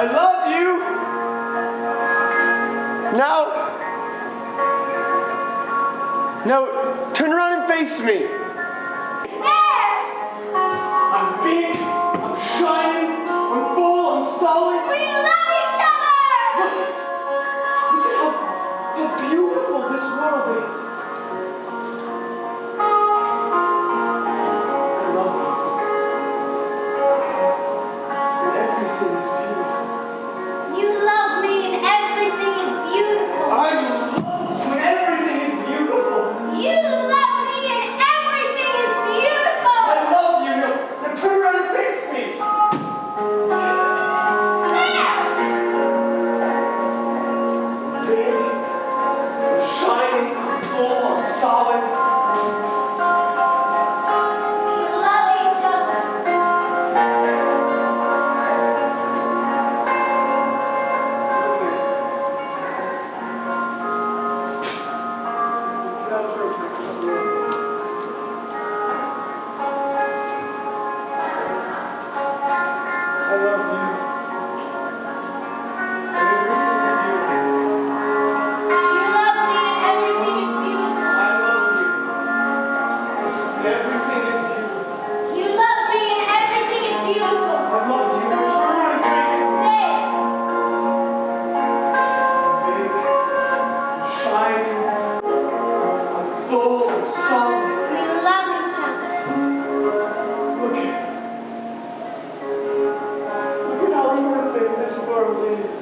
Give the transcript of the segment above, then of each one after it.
I love you. Now, turn around and face me. There! I'm big, I'm shining, I'm full, I'm solid. We love each other! Look at how beautiful this world is. I love you. And everything is beautiful. You love me and everything is beautiful. I love when everything is beautiful. You love me and everything is beautiful. I love you. Now turn around and face me. There! Big, I'm shining, I'm full, I'm solid. We love each other. Look how perfect this world is. I love you. And everything is beautiful. You love me and everything is beautiful. I love you. And everything is beautiful. You love me and everything is beautiful. I love you. Now turn around and face me. There! Big, I'm shining, I'm full, I'm solid. We love each other. Look at how perfect this world is.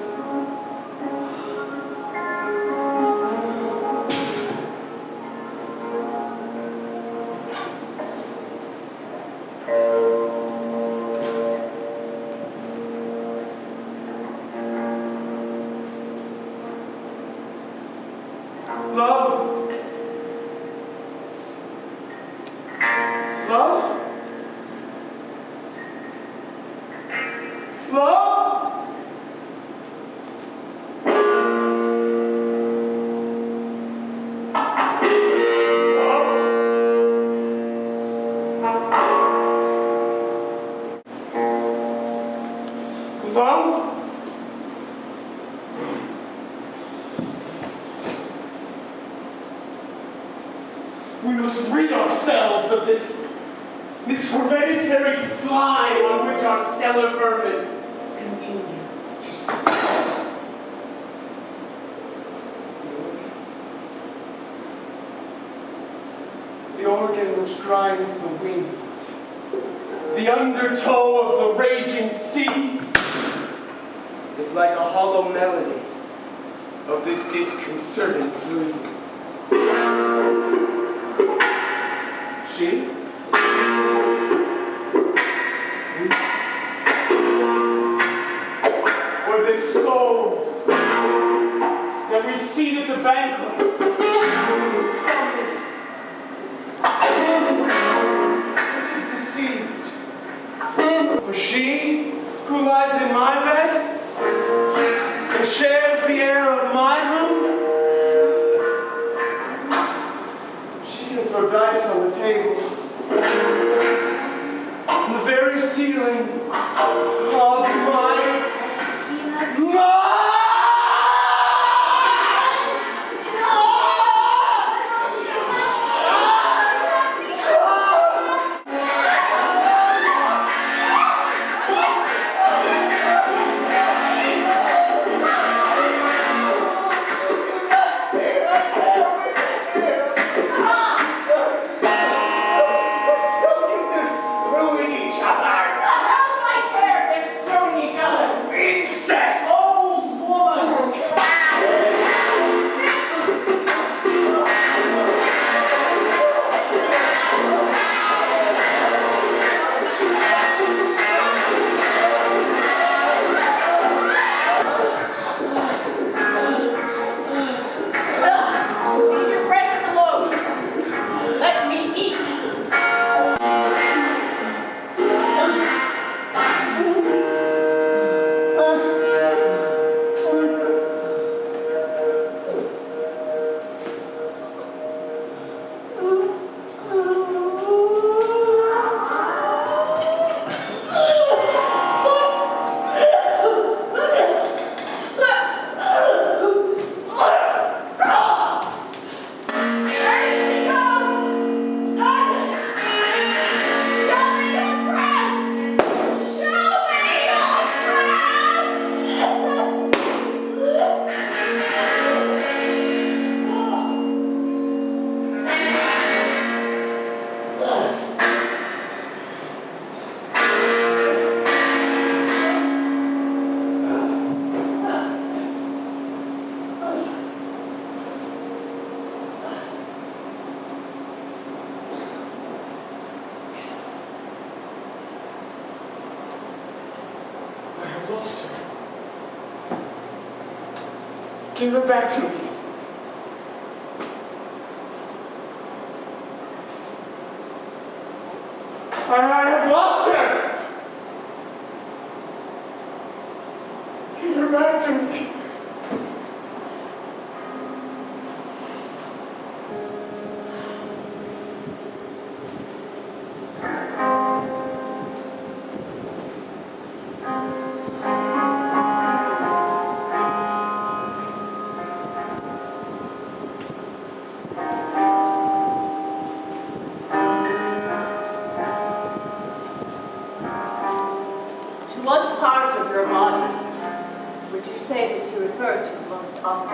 Love. Love? Love? Love? We must rid ourselves of this hereditary slime on which our stellar vermin continue to sit. The organ which grinds the winds, the undertow of the raging sea, is like a hollow melody of this disconcerting gloom. She? Or this soul that we seat at the banquet, which is deceived? For she who lies in my bed and shares the air of my room, she can throw dice on the table, on the very ceiling of my closer. Give her back to me. I have lost her! Give her back to me. What part of your body would you say that you refer to most often?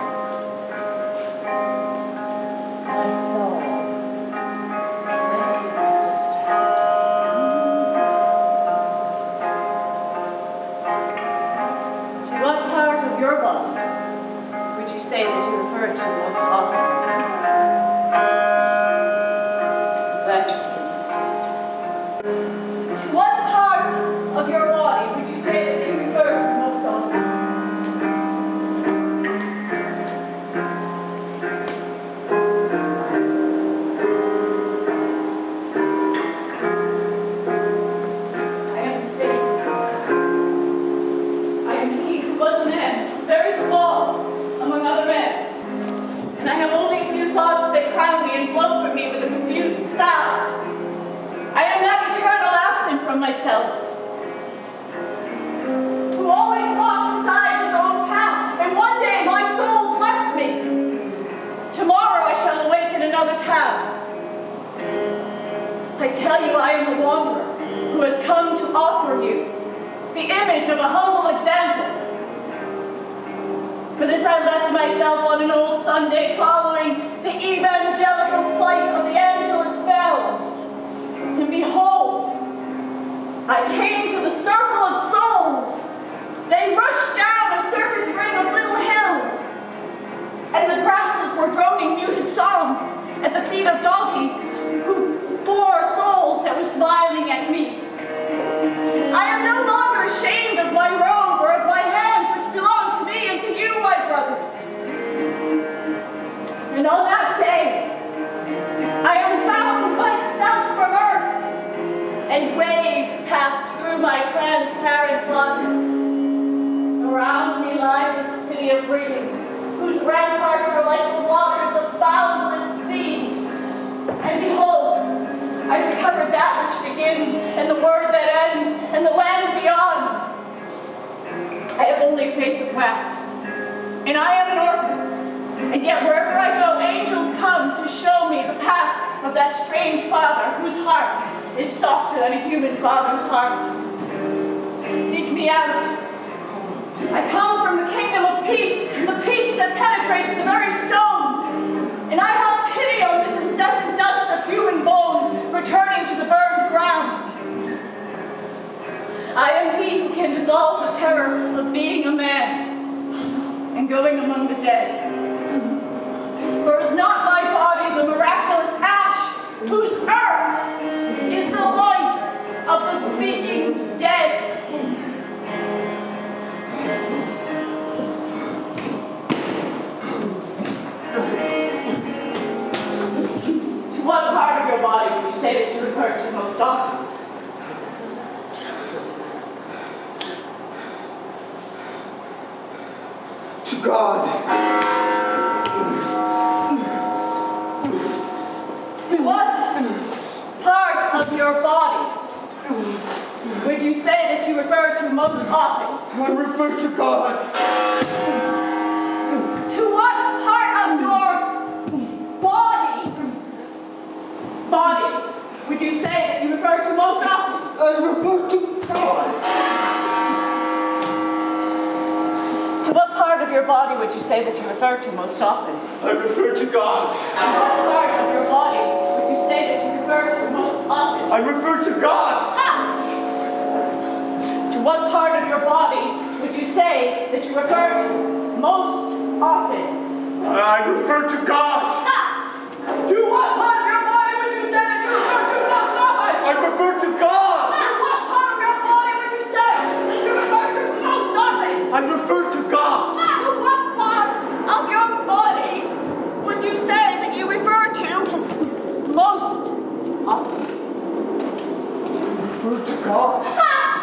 not.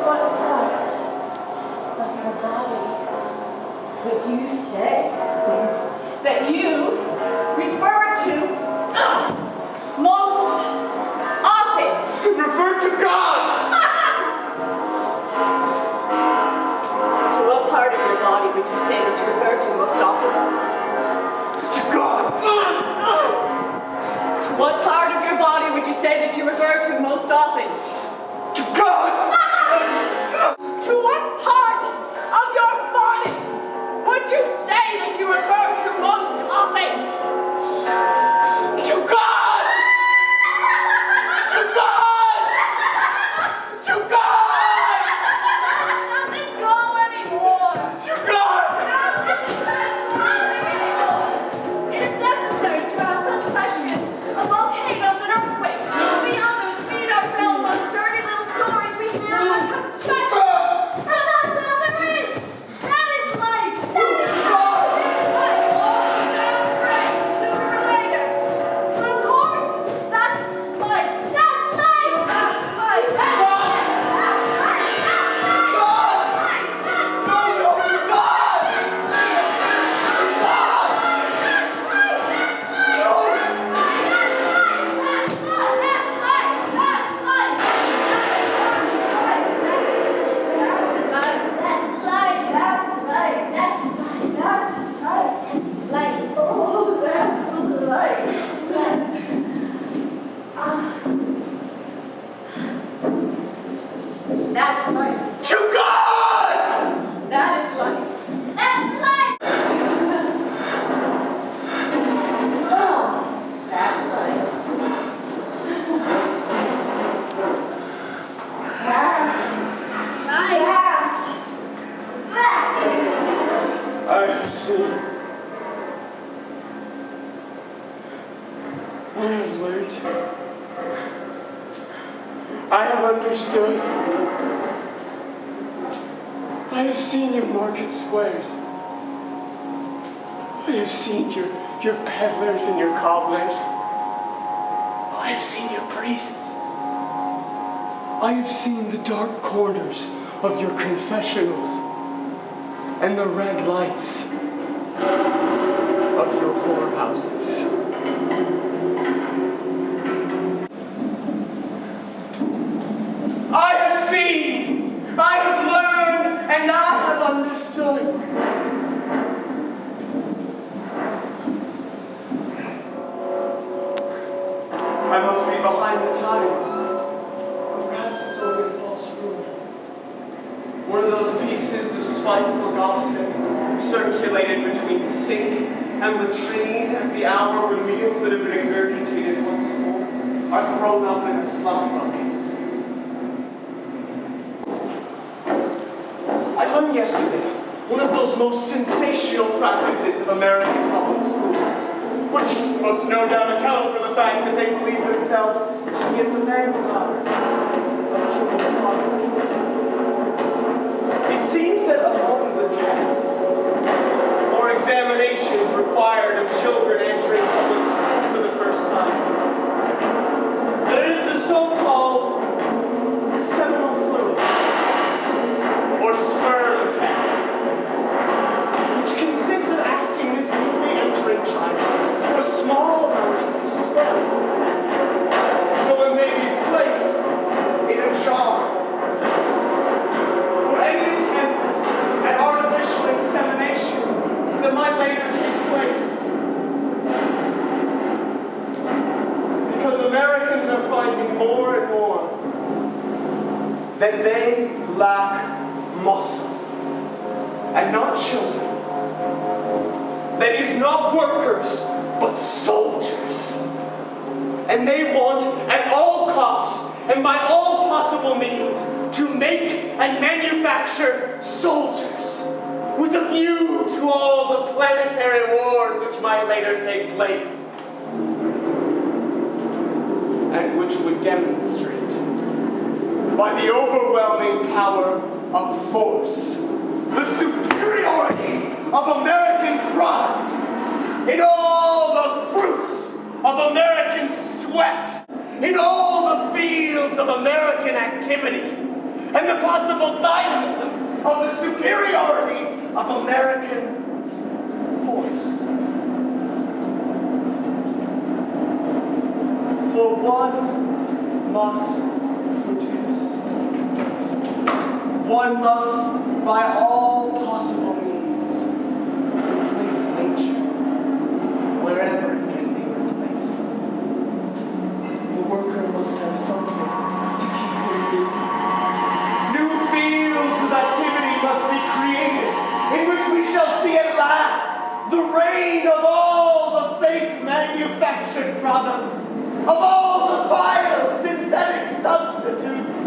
What part of your body would you say that you refer to most often? Refer to God! To what part of your body would you say that you refer to most often? To God! To what part of your body would you say that you refer to most often? To God! To what part of your body would you say that you refer to most often? To God! To God! To God! Doesn't go anymore. To God! It is necessary to ask such questions of volcanoes and earthquakes. We others feed ourselves on dirty little stories we hear about confession. And that's all there is. That is life. That is life. Life all sounds great sooner or later. But of course, that's life. That's life. That's life. That's life. That's life. No, no, to God! That's life. To God! That is life. That's life. Oh, that's life. That is I have seen. I have learned. I have understood. I have seen your market squares. I have seen your peddlers and your cobblers. I have seen your priests. I have seen the dark corners of your confessionals and the red lights of your whorehouses. I have seen, I have learned, and I have understood. I must be behind the times, or perhaps it's only a false rumor. One of those pieces of spiteful gossip circulated between sink and latrine at the hour when meals that have been regurgitated once more are thrown up in a slop buckets. I learned yesterday one of those most sensational practices of American public schools, which must no doubt account for the fact that they believe themselves to be at the vanguard of human progress. It seems that among the tests or examinations required of children entering public school for the first time, that it is the so-called seminal fluid or sperm test, which consists of asking this newly entering child for a small amount of his sperm, so it may be placed in a jar for any attempts at artificial insemination that might later take place. Because Americans are finding more and more that they lack muscle, and not children. That is not workers, but soldiers. And they want at all costs, and by all possible means, to make and manufacture soldiers, with a view to all the planetary wars which might later take place, and which would demonstrate, by the overwhelming power of force, the superiority of American pride in all the fruits of American sweat in all the fields of American activity and the possible dynamism of the superiority of American force. For one must produce. One must, by all possible means, replace nature wherever it can be replaced. The worker must have something to keep him busy. New fields of activity must be created in which we shall see at last the reign of all the fake manufactured products, of all the vile synthetic substitutes,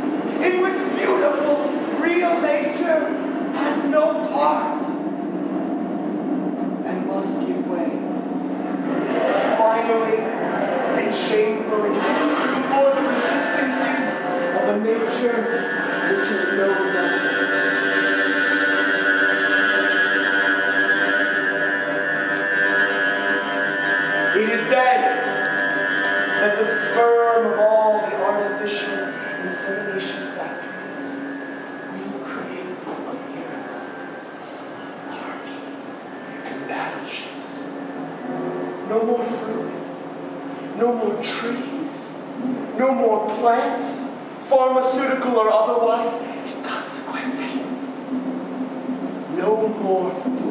in which beautiful, real nature has no part and must give way, finally and shamefully, before the resistances of a nature which has known nothing. It is then that the sperm of all the artificial insemination factories will create the miracle of armies and battleships. No more fruit, no more trees, no more plants, pharmaceutical or otherwise, and consequently, no more food.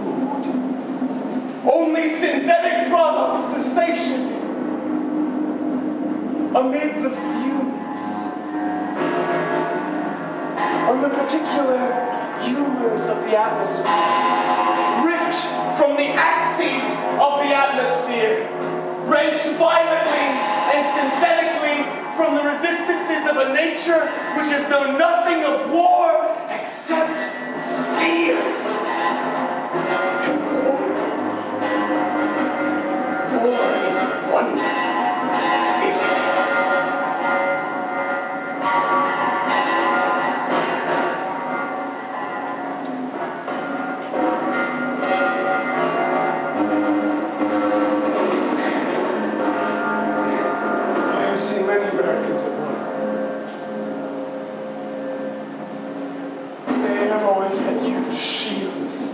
Only synthetic products to satiety. Amid the fumes, on the particular humors of the atmosphere, ripped from the axes of the atmosphere, wrenched violently and synthetically from the resistances of a nature which has known nothing of war except fear and war. War is wonderful, isn't it? Many Americans at work. They have always had huge shields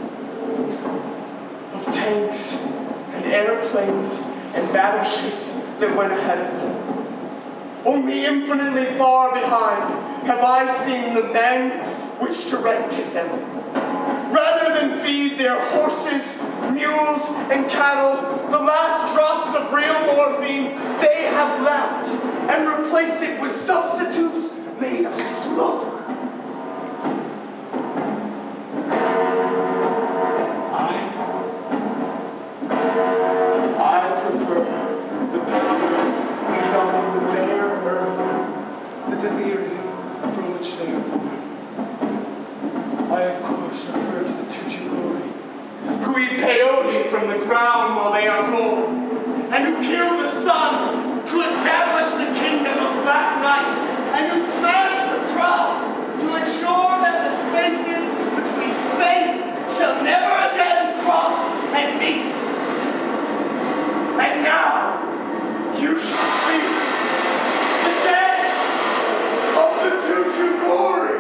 of tanks and airplanes and battleships that went ahead of them. Only infinitely far behind have I seen the men which directed them. Rather than feed their horses, mules, and cattle the last drops of real morphine, they have left and replace it with substitutes made of smoke. I prefer the feed on the bare earth, the delirium from which they are born. I, of course, refer to the Tuchigori, who eat peyote from the ground while they are born, and who kill the sun to establish the kingdom of Black Night, and who smash the cross to ensure that the spaces between space shall never again cross and meet. And now, you should see the dance of the Tuchigori.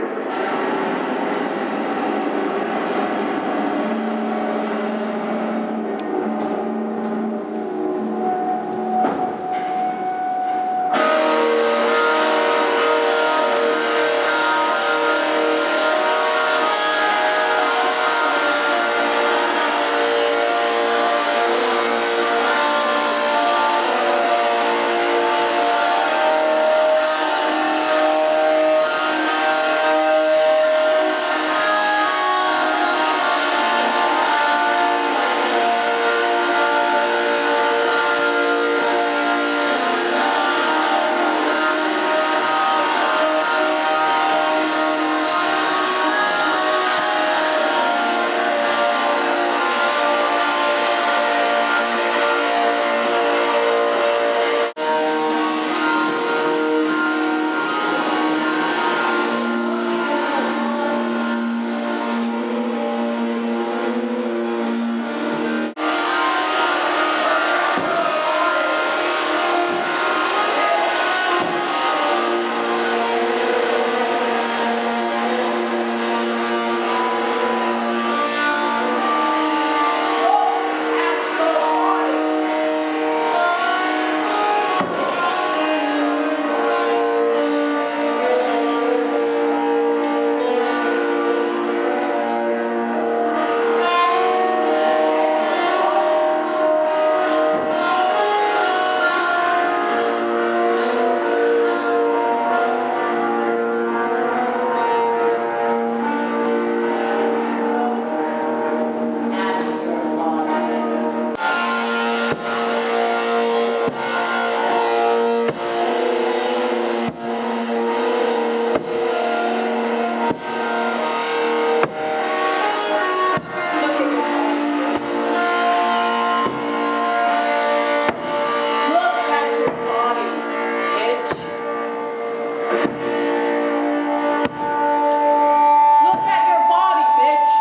Look at your body, bitch.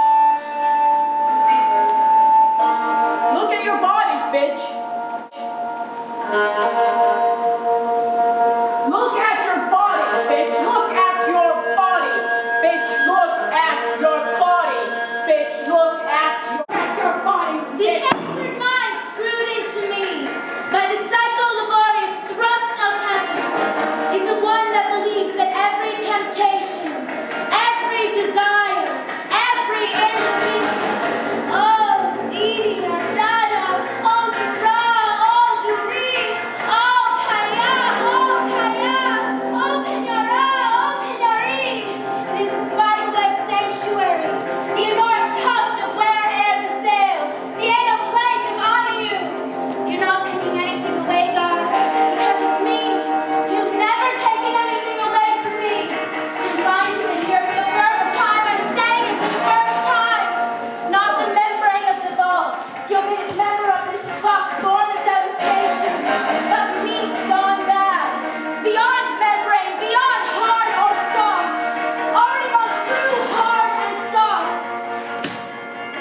Look at your body, bitch. Look at your body, bitch. Look at your body, bitch. Look at your body, bitch. Look at your body, The bitch. outward mind screwed into me by the psycho-laborious thrust of heaven is the one that believes that every temptation, every desire, every inhibition, oh, Didia, Dada, oh, Zura, oh, Zuri, oh, Paya, oh, Paya, oh, Pinyara, oh, Pinyari, it is the spiderweb sanctuary, the enormous tuft of where air the sail, the anal plate of honor you. You're not taking anything away, God, because it's me. You've never taken anything away from me. I'm finding it here for the first time. I'm saying it for the first time. Not the membrane of the vault, gilded member of this fuck born of devastation, but meat gone bad. Beyond membrane, beyond hard or soft. Already gone through hard and soft.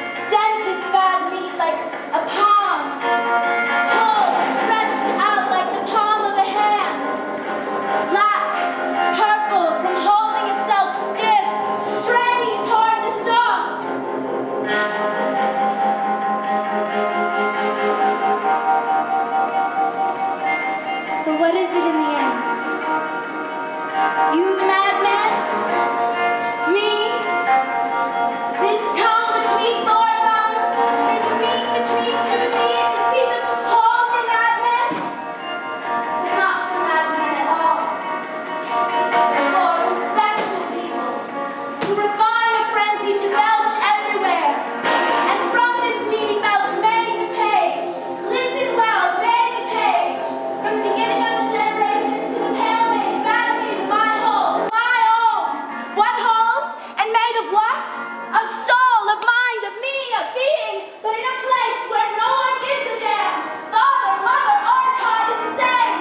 Extend this bad meat like a palm. Pull, stretched out like the palm of a hand. Black, purple, from holding itself stiff, straining toward the soft. But what is it in the end? You the madman? Me? This tongue between four thumbs? This meat between two knees? This piece of hole for madmen? But not for madmen at all. For the spectral people who refine a frenzy to belch everywhere. And from this meaty belch made the page. Listen well, made the page. From the beginning of the generation to the pale maid, battered my holes, my own. What holes? And made of what? Of soul, of mind, of me, of being, but in a place where no one gives a damn. Father, mother, are tied in the same.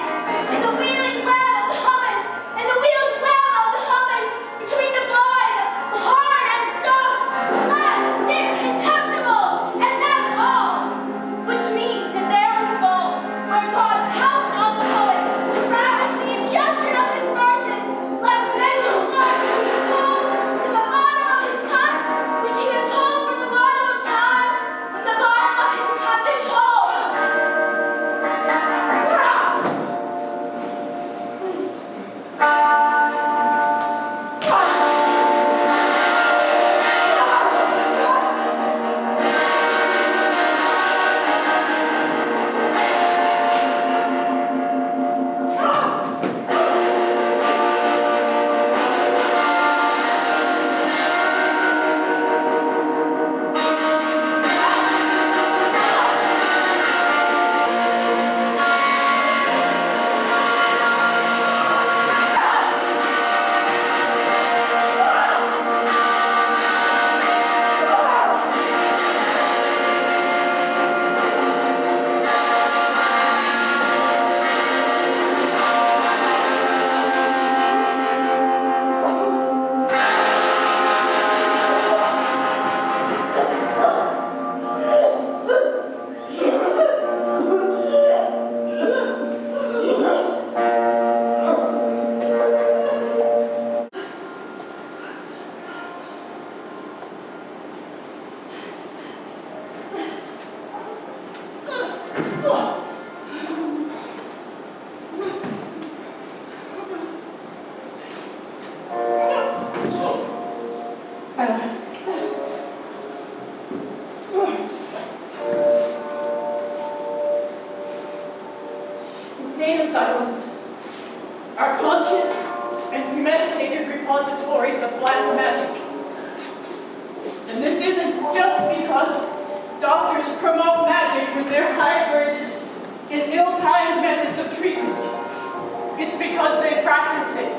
In the wheeling web of the hummus, in the wheeled web of the hummus, between the void of hard and soft, flat, stiff, contemptible, and that's all. Which means that there was a goal where God pounced on the poet to ravish the ingestion of his verses, like mental work that he had pulled to the bottom of his cunt, which he had pulled from the bottom of time, with the bottom of his cuntish hole. Insane asylums are conscious and premeditated repositories of black magic. And this isn't just because doctors promote magic with their hybrid and ill-timed methods of treatment. It's because they practice it.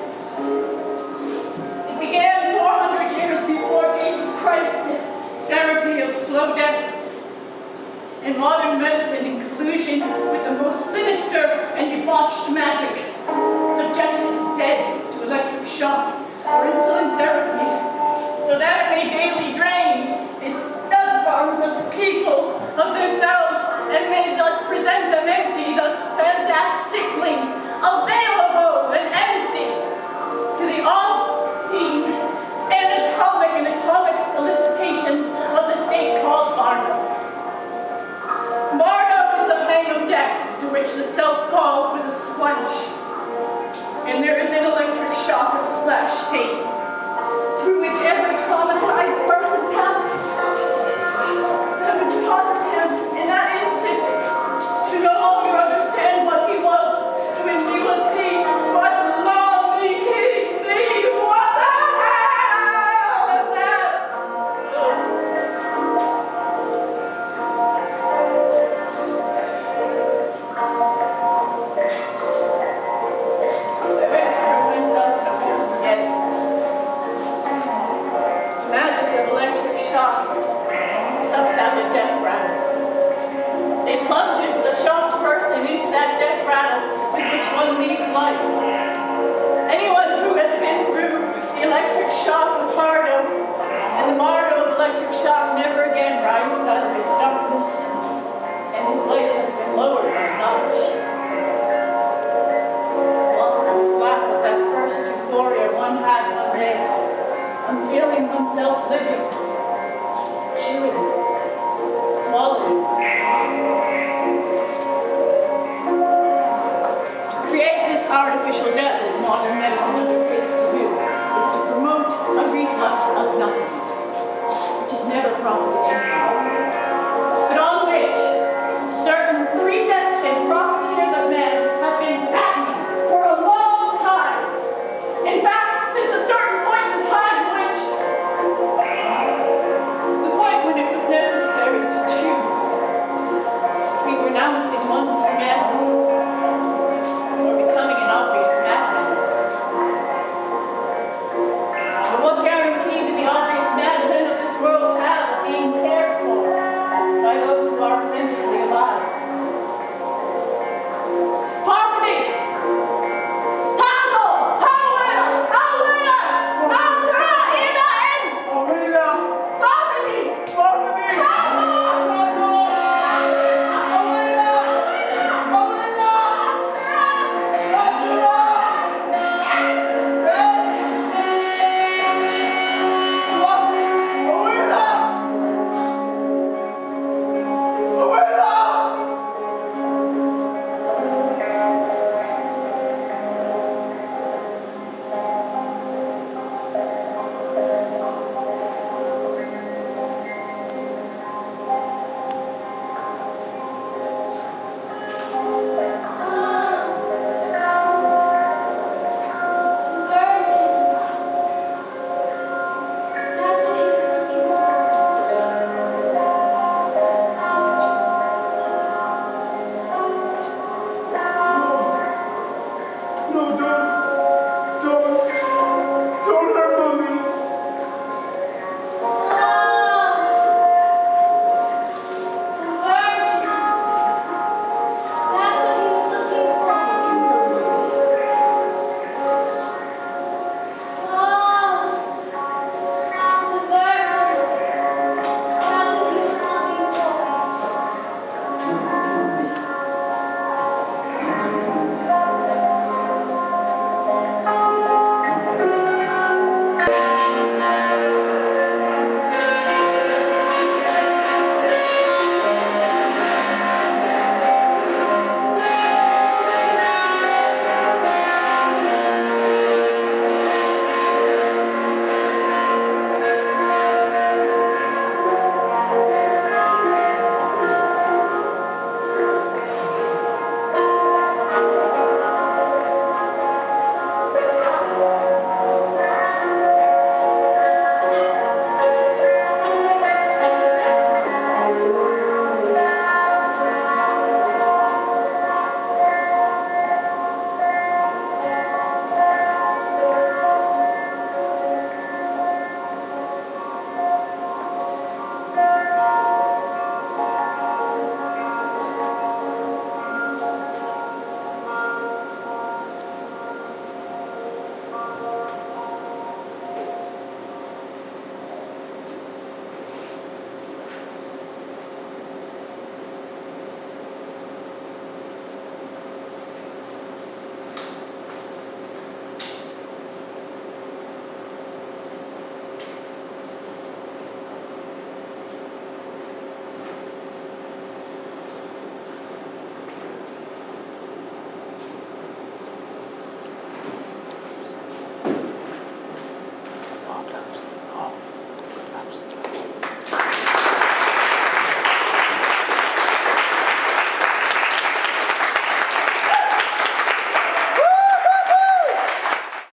It began 400 years before Jesus Christ, this therapy of slow death. In modern medicine, in collusion with the most sinister and debauched magic, subjects the dead to electric present them empty, thus fantastically available and empty to the obscene, anatomic and atomic solicitations of the state called Bardo. Bardo is the pang of death to which the self falls with a splash, and there is an electric shock of splash state through which every traumatized person passes, and which causes him in that instant to no longer understand what he was, when he was he, what lovely king he was. And that. I hurt myself and I won't forget it. Magic of electric shock sucks out a death rattle. It plunges the shocked person into that death rattle with which one leads life. Anyone who has been through the electric shock of Bardo and the Bardo of electric shock never again rises out of its darkness, and his life has been lowered by knowledge. Lost and flat with that first euphoria one had one day, on feeling oneself living, chewing, swallowing. To create this artificial death, as modern medicine undertakes to do, is to promote a reflux of nothingness, which is never properly